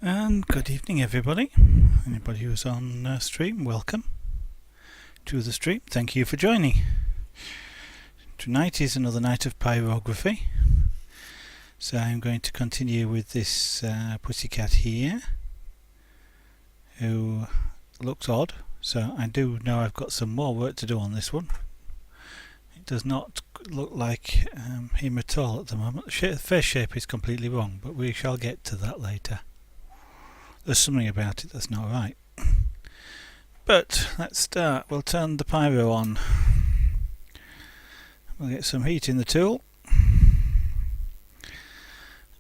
And good evening, everybody. Anybody who's on stream, welcome to the stream. Thank you for joining. Tonight is another night of pyrography, so I'm going to continue with this pussycat here, who looks odd. So I do know I've got some more work to do on this one. It does not look like him at all at the moment. The face shape is completely wrong, but we shall get to that later. There's something about it that's not right. But let's start. We'll turn the pyro on. We'll get some heat in the tool.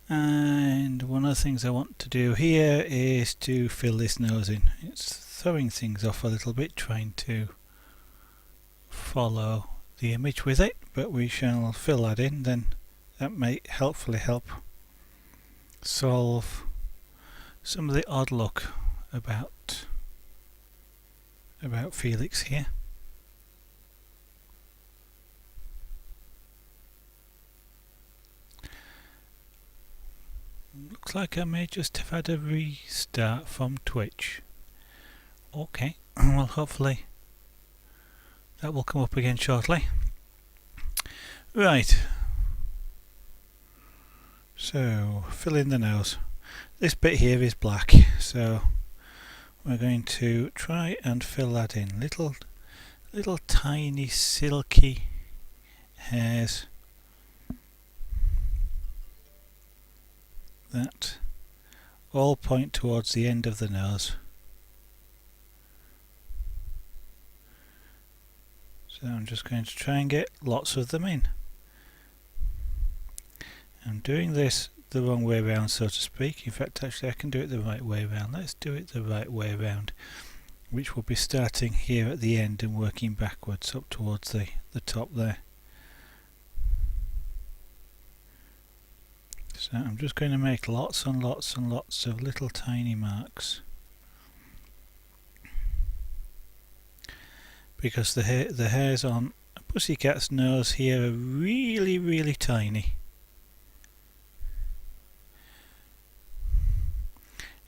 And one of the things I want to do here is to fill this nose in. It's throwing things off a little bit, trying to follow the image with it, but we shall fill that in, then that may helpfully help solve some of the odd look about Felix here. Looks like I may just have had a restart from Twitch. Okay, well hopefully that will come up again shortly. Right, so fill in the nose. This bit here is black, so we're going to try and fill that in. Little tiny silky hairs that all point towards the end of the nose. So I'm just going to try and get lots of them in. I'm doing this the wrong way around, so to speak. In fact, actually I can do it the right way around. Let's do it the right way around, which will be starting here at the end and working backwards up towards the top there. So I'm just going to make lots and lots and lots of little tiny marks, because the hairs on a pussycat's nose here are really tiny.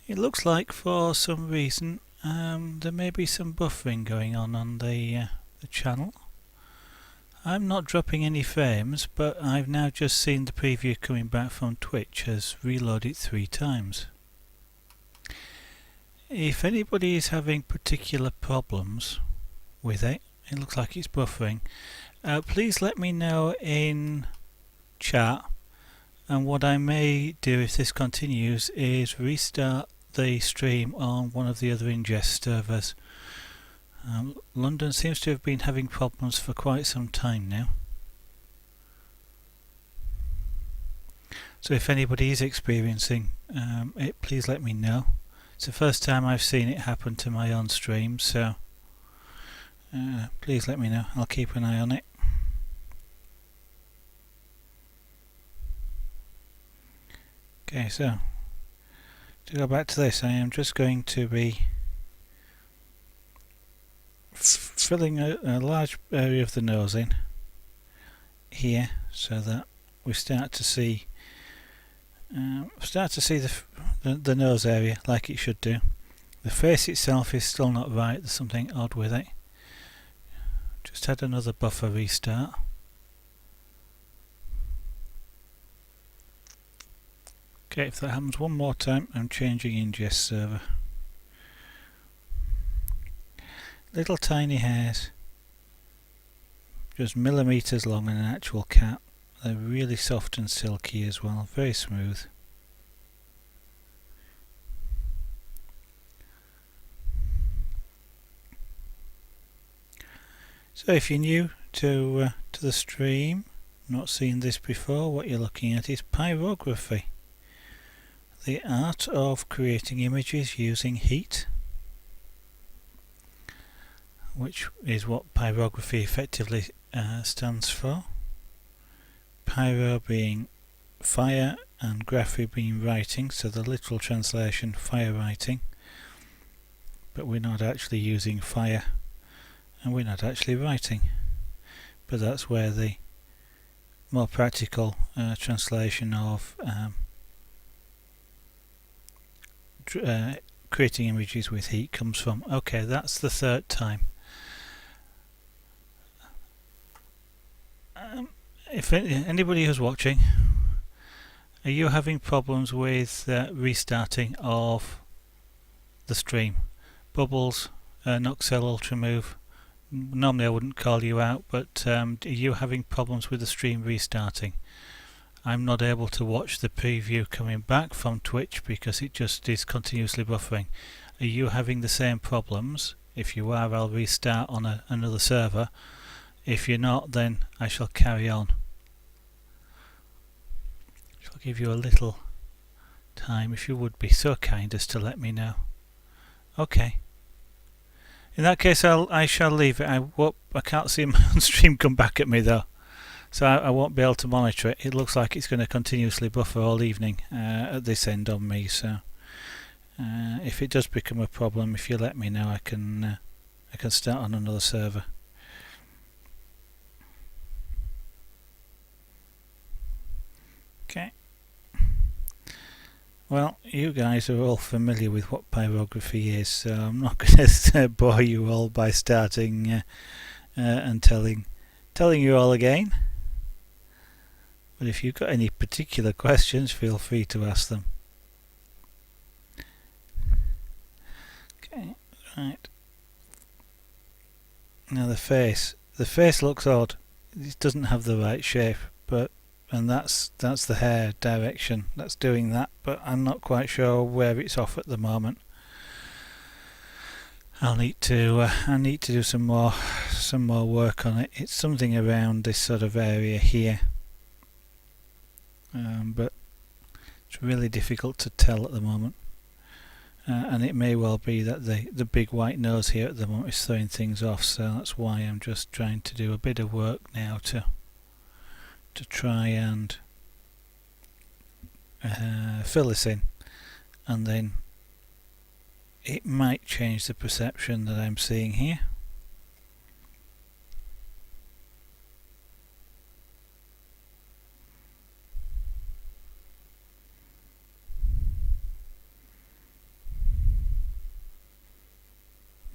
It looks like for some reason there may be some buffering going on the channel. I'm not dropping any frames, but I've now just seen the preview coming back from Twitch has reloaded 3 times. If anybody is having particular problems with it, it looks like it's buffering, please let me know in chat, and what I may do if this continues is restart the stream on one of the other ingest servers. London seems to have been having problems for quite some time now, so if anybody is experiencing it, please let me know. It's the first time I've seen it happen to my own stream, so please let me know. I'll keep an eye on it. Okay, so to go back to this, I am just going to be filling a large area of the nose in here, so that we start to see the nose area like it should do. The face itself is still not right. There's something odd with it. Just had another buffer restart. Okay, if that happens one more time, I'm changing ingest server. Little tiny hairs, just millimeters long in an actual cat. They're really soft and silky as well, very smooth. So if you're new to the stream, not seen this before, what you're looking at is pyrography. The art of creating images using heat, which is what pyrography effectively stands for. Pyro being fire and graphy being writing, so the literal translation fire writing, but we're not actually using fire and we're not actually writing, but that's where the more practical translation of creating images with heat comes from. Okay, that's the third time. If anybody who's watching, are you having problems with restarting of the stream? Bubbles, Noxel Ultramove. Normally I wouldn't call you out, but are you having problems with the stream restarting? I'm not able to watch the preview coming back from Twitch because it just is continuously buffering. Are you having the same problems? If you are, I'll restart on another server. If you're not, then I shall carry on. I'll give you a little time if you would be so kind as to let me know. Okay. In that case, I shall leave it. I can't see my own stream come back at me though, so I won't be able to monitor it. It looks like it's going to continuously buffer all evening at this end on me. So if it does become a problem, if you let me know, I can start on another server. Okay. Well, you guys are all familiar with what pyrography is, so I'm not going to bore you all by starting and telling you all again. But if you've got any particular questions, feel free to ask them. Okay, right. Now the face looks odd. It doesn't have the right shape, and that's the hair direction that's doing that, but I'm not quite sure where it's off at the moment. I'll need to do some more work on it. It's something around this sort of area here, but it's really difficult to tell at the moment. And it may well be that the big white nose here at the moment is throwing things off, so that's why I'm just trying to do a bit of work now to try and fill this in, and then it might change the perception that I'm seeing here.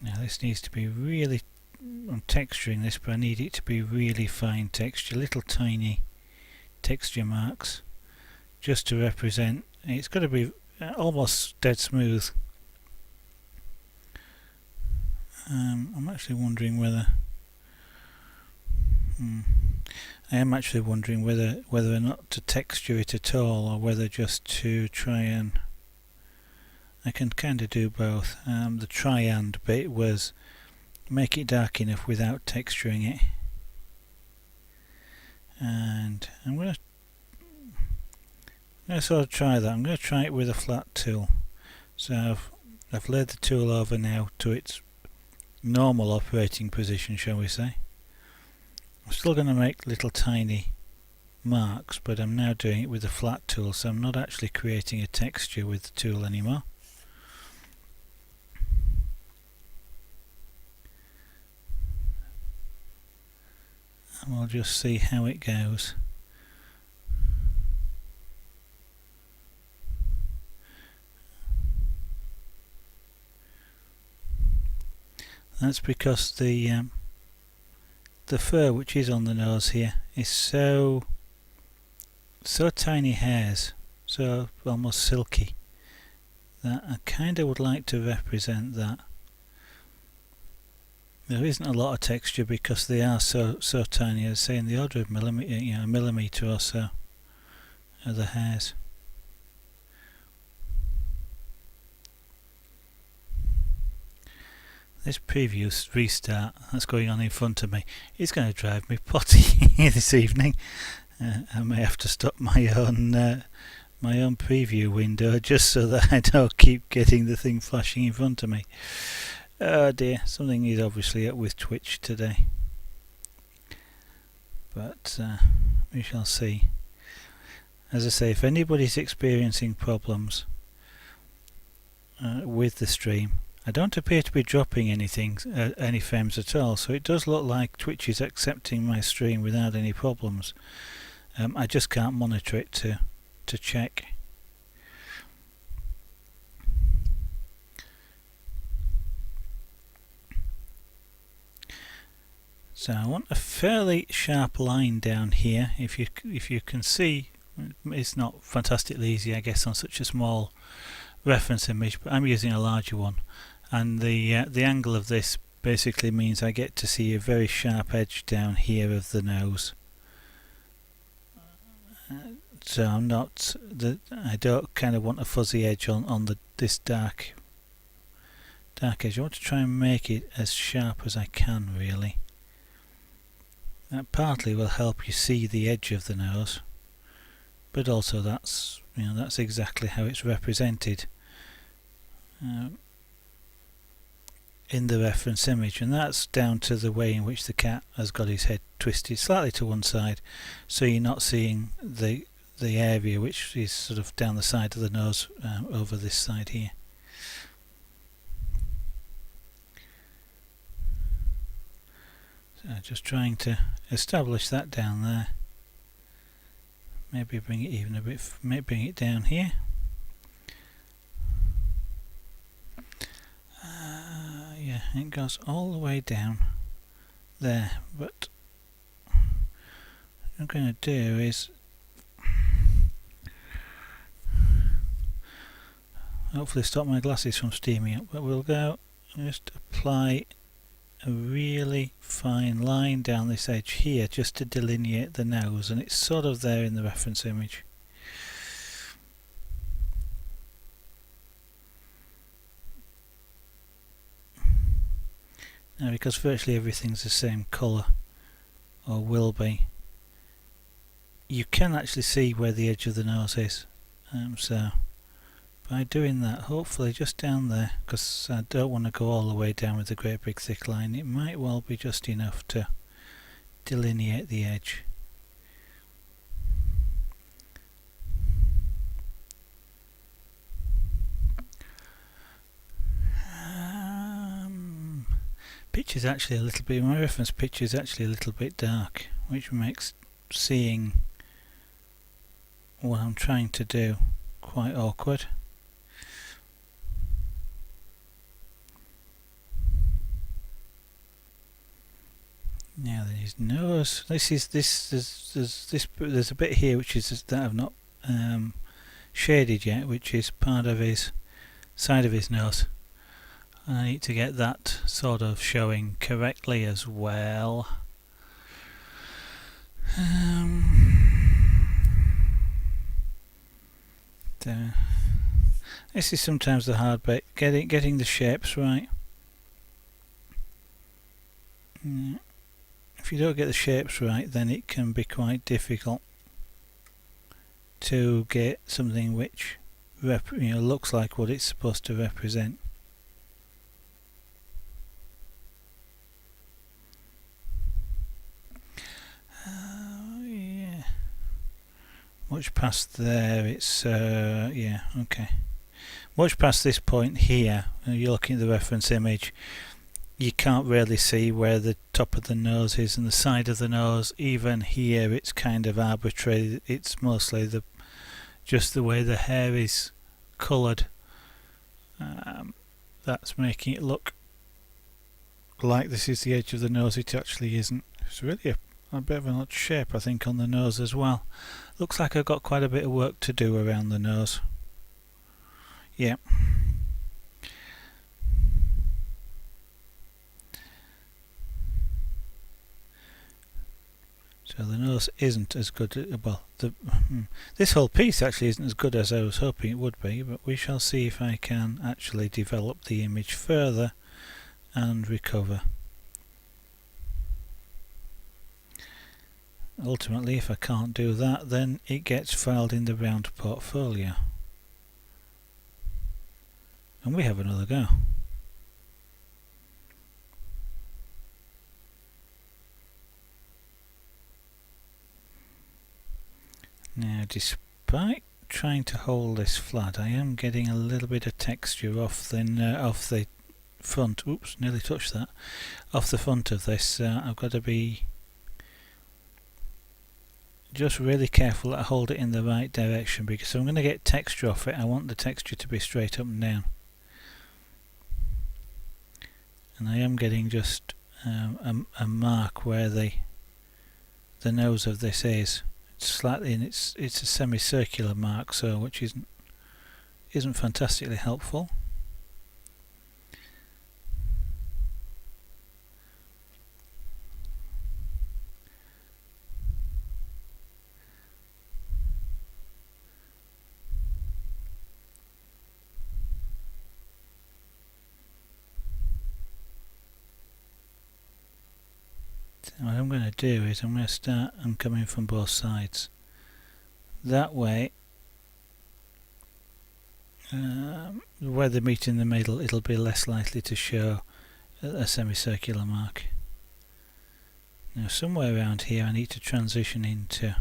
Now this needs to be really, I'm texturing this, but I need it to be really fine texture, little tiny texture marks, just to represent. It's got to be almost dead smooth. I'm actually wondering whether I am actually wondering whether or not to texture it at all, or whether just to try and, I can kind of do both. The try and bit was make it dark enough without texturing it, and I'm going to sort of try that. I'm going to try it with a flat tool. So I've laid the tool over now to its normal operating position, shall we say. I'm still going to make little tiny marks, but I'm now doing it with a flat tool, so I'm not actually creating a texture with the tool anymore. And we'll just see how it goes. That's because the fur which is on the nose here is so tiny hairs, so almost silky, that I kind of would like to represent that. There isn't a lot of texture because they are so tiny, as I say, in the order of a millimetre or so are the hairs. This previous restart that's going on in front of me is going to drive me potty this evening. I may have to stop my own preview window just so that I don't keep getting the thing flashing in front of me. Oh dear, something is obviously up with Twitch today, but we shall see. As I say, if anybody's experiencing problems with the stream, I don't appear to be dropping any frames at all, so it does look like Twitch is accepting my stream without any problems. I just can't monitor it to check. So I want a fairly sharp line down here. If you can see, it's not fantastically easy, I guess, on such a small reference image, but I'm using a larger one, and the angle of this basically means I get to see a very sharp edge down here of the nose. So I don't kind of want a fuzzy edge on this dark edge. I want to try and make it as sharp as I can, really. That partly will help you see the edge of the nose, but also that's exactly how it's represented in the reference image, and that's down to the way in which the cat has got his head twisted slightly to one side, so you're not seeing the area which is sort of down the side of the nose over this side here. So just trying to establish that down there. Maybe bring it even a bit, maybe bring it down here. Yeah, it goes all the way down there, but what I'm going to do is hopefully stop my glasses from steaming up, but we'll go just apply a really fine line down this edge here just to delineate the nose, and it's sort of there in the reference image. Now, because virtually everything's the same colour, or will be, you can actually see where the edge of the nose is. So by doing that, hopefully just down there, because I don't want to go all the way down with a great big thick line, it might well be just enough to delineate the edge. Picture's actually a little bit, my reference picture is actually a little bit dark, which makes seeing what I'm trying to do quite awkward. Now then his nose. There's a bit here which is that I've not shaded yet, which is part of his side of his nose. And I need to get that sort of showing correctly as well. This is sometimes the hard bit, getting the shapes right. If you don't get the shapes right, then it can be quite difficult to get something which looks like what it's supposed to represent. Yeah, much past there. It's yeah, okay. Much past this point here, you're looking at the reference image. You can't really see where the top of the nose is and the side of the nose. Even here it's kind of arbitrary. It's mostly just the way the hair is coloured. That's making it look like this is the edge of the nose. It actually isn't. It's really a bit of an odd shape, I think, on the nose as well. Looks like I've got quite a bit of work to do around the nose. Yeah. So the nose isn't as good, well, this whole piece actually isn't as good as I was hoping it would be, but we shall see if I can actually develop the image further and recover. Ultimately, if I can't do that, then it gets filed in the round portfolio. And we have another go. Now, despite trying to hold this flat, I am getting a little bit of texture off the front. Oops, nearly touched that. Off the front of this. I've got to be just really careful that I hold it in the right direction, because if I'm going to get texture off it, I want the texture to be straight up and down. And I am getting just a mark where the nose of this is. It's slightly, and it's a semicircular mark, so which isn't fantastically helpful. What I'm going to do is I'm going to start and come in from both sides. That way, where they meet in the middle, it'll be less likely to show a semicircular mark. Now somewhere around here I need to transition into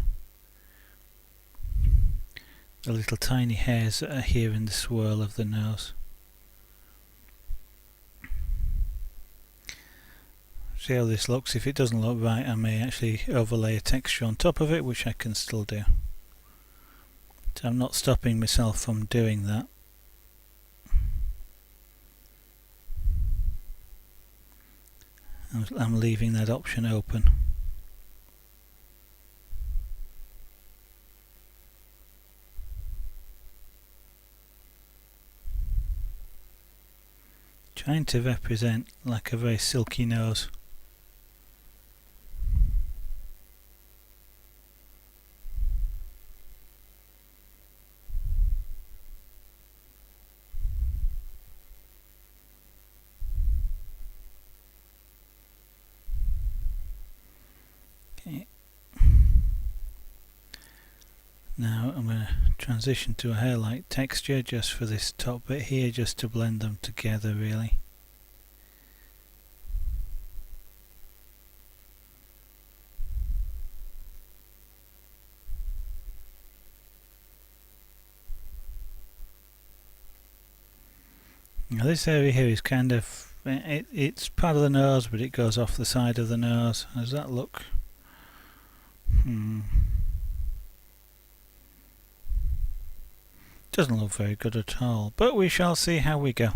the little tiny hairs that are here in the swirl of the nose. See how this looks. If it doesn't look right, I may actually overlay a texture on top of it, which I can still do. So I'm not stopping myself from doing that. I'm leaving that option open. Trying to represent like a very silky nose. Okay. Now I'm going to transition to a hair-like texture just for this top bit here, just to blend them together really. Now this area here is kind of, it's part of the nose, but it goes off the side of the nose. How does that look? Doesn't look very good at all, but we shall see how we go.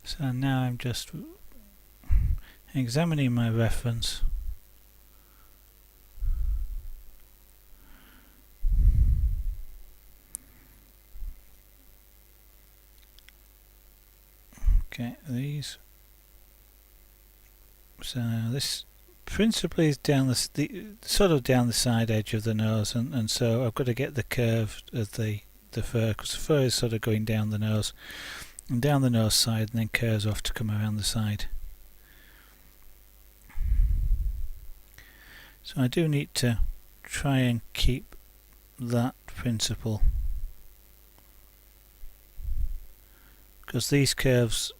So now I'm just examining my reference. Okay, these. So this principally is down the sort of down the side edge of the nose, and so I've got to get the curve of the fur, because the fur is sort of going down the nose and down the nose side, and then curves off to come around the side. So I do need to try and keep that principle, because these curves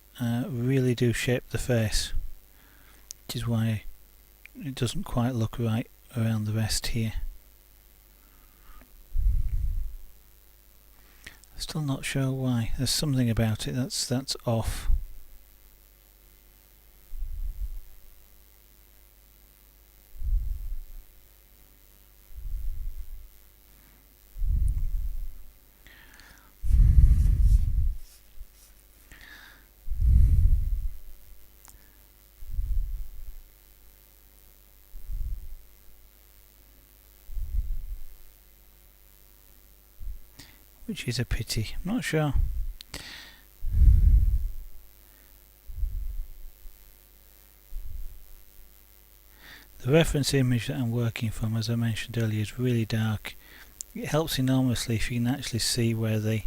really do shape the face, which is why it doesn't quite look right around the rest here. Still not sure why. There's something about it that's off. Which is a pity. I'm not sure. The reference image that I'm working from, as I mentioned earlier, is really dark. It helps enormously if you can actually see where the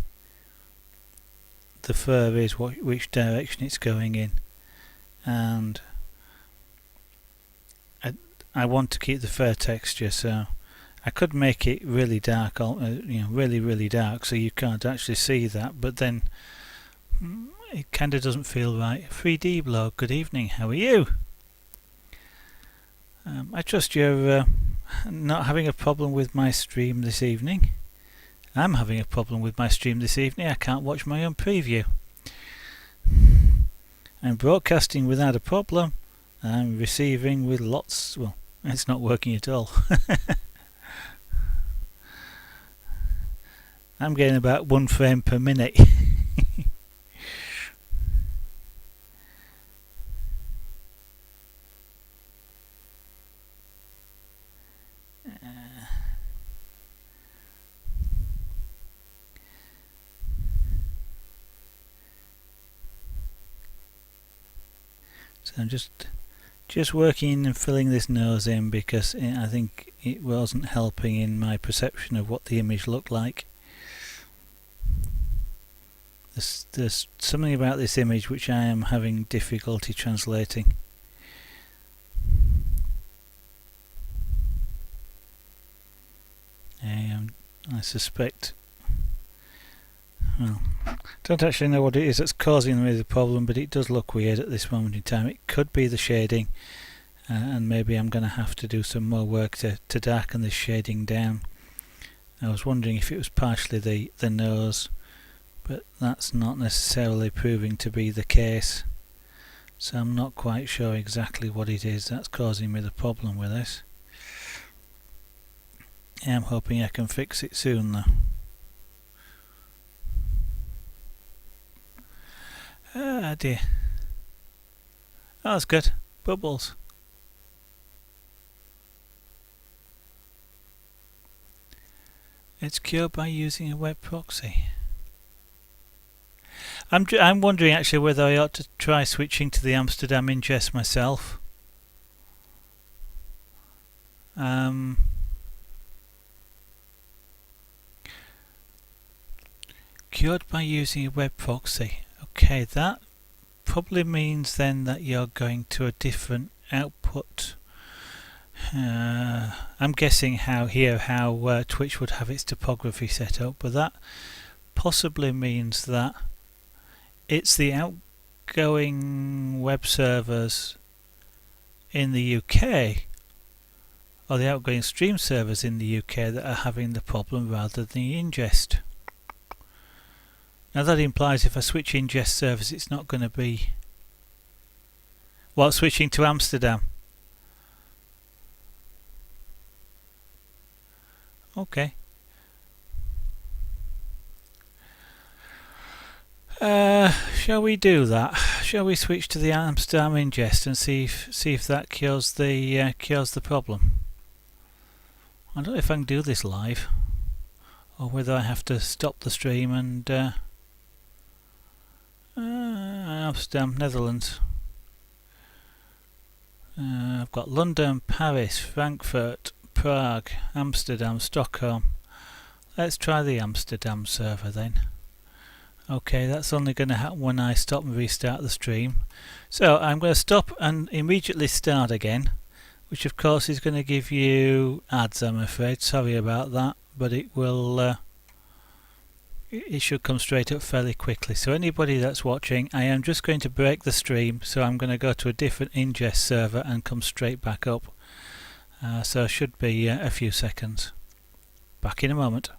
fur is, which direction it's going in, and I want to keep the fur texture, so I could make it really dark, really dark, so you can't actually see that, but then it kind of doesn't feel right. 3D blog, good evening, how are you? I trust you're not having a problem with my stream this evening. I'm having a problem with my stream this evening. I can't watch my own preview. I'm broadcasting without a problem. I'm receiving with lots. Well, it's not working at all. I'm getting about 1 frame per minute. So I'm just working and filling this nose in because I think it wasn't helping in my perception of what the image looked like. There's something about this image which I am having difficulty translating. I suspect, well, don't actually know what it is that's causing me the problem, but it does look weird at this moment in time. It could be the shading, and maybe I'm going to have to do some more work to darken this shading down. I was wondering if it was partially the nose, but that's not necessarily proving to be the case, so I'm not quite sure exactly what it is that's causing me the problem with this. I'm hoping I can fix it soon though. Ah dear. Oh, that's good. Bubbles. It's cured by using a web proxy. I'm wondering actually whether I ought to try switching to the Amsterdam ingest myself. Cured by using a web proxy. Okay, that probably means then that you're going to a different output. I'm guessing how Twitch would have its topography set up, but that possibly means that it's the outgoing web servers in the UK or the outgoing stream servers in the UK that are having the problem rather than the ingest. Now that implies if I switch ingest servers it's not going to be... Well, switching to Amsterdam. Okay. Shall we do that? Shall we switch to the Amsterdam ingest and see if that cures the problem? I don't know if I can do this live, or whether I have to stop the stream and Amsterdam, Netherlands. I've got London, Paris, Frankfurt, Prague, Amsterdam, Stockholm. Let's try the Amsterdam server then. Okay, that's only going to happen when I stop and restart the stream. So I'm going to stop and immediately start again, which of course is going to give you ads, I'm afraid. Sorry about that, but it will it should come straight up fairly quickly. So anybody that's watching, I am just going to break the stream, so I'm going to go to a different ingest server and come straight back up. So it should be a few seconds. Back in a moment.